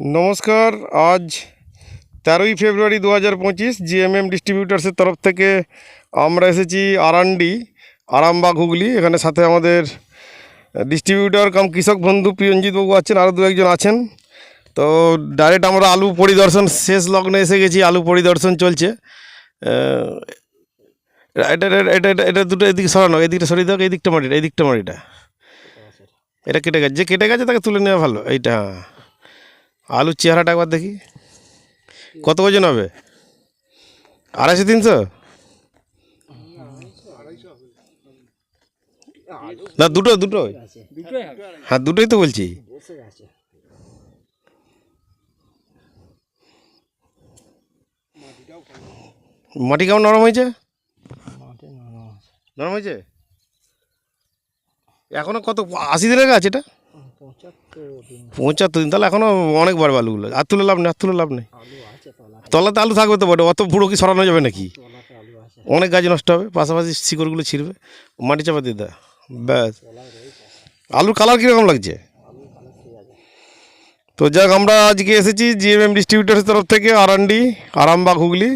নমস্কার। আজ 13ই ফেব্রুয়ারি 2025 জিএমএম ডিস্ট্রিবিউটার্সের তরফ থেকে আমরা এসেছি আরান্ডি, আরামবাগ, হুগলি। এখানে সাথে আমাদের ডিস্ট্রিবিউটার কাম কৃষক বন্ধু প্রিয়ঞ্জিতবাবু আছেন, আরও দু একজন আছেন। তো ডাইরেক্ট আমরা আলু পরিদর্শন শেষ লগ্নে এসে গেছি। আলু পরিদর্শন চলছে। এটা এটা এটা এটা দুটো এদিকে সরানো, এদিকটা সরিয়ে দাও, এই দিকটা মাটিটা এটা কেটে গেছে, যে কেটে গেছে তাকে তুলে নেওয়া ভালো। এইটা আলুর চেহারাটা একবার দেখি, কত ওজন হবে? 250-300? না, দুটো হ্যাঁ, দুটোই তো বলছি। মাটি কেমন নরম হয়েছে? নরম হয়েছে। এখনো কত 80 দিনের গাছ এটা? 75 দিন। তাহলে এখনো অনেক বাড়বে আলুগুলো। আর তুলে লাভ নেই। তলাতে আলু থাকবে তো বটে, অত পুরো কি সরানো যাবে নাকি? অনেক গাছ নষ্ট হবে, পাশাপাশি শিকড়গুলো ছিঁড়বে। মাটি চাপা দিয়ে দেয়, ব্যাস। আলুর কালার কীরকম লাগছে? তো যাক, আমরা আজকে এসেছি জিএমএম ডিস্ট্রিবিউটারের তরফ থেকে আরান্ডি, আরামবাগ, হুগলি।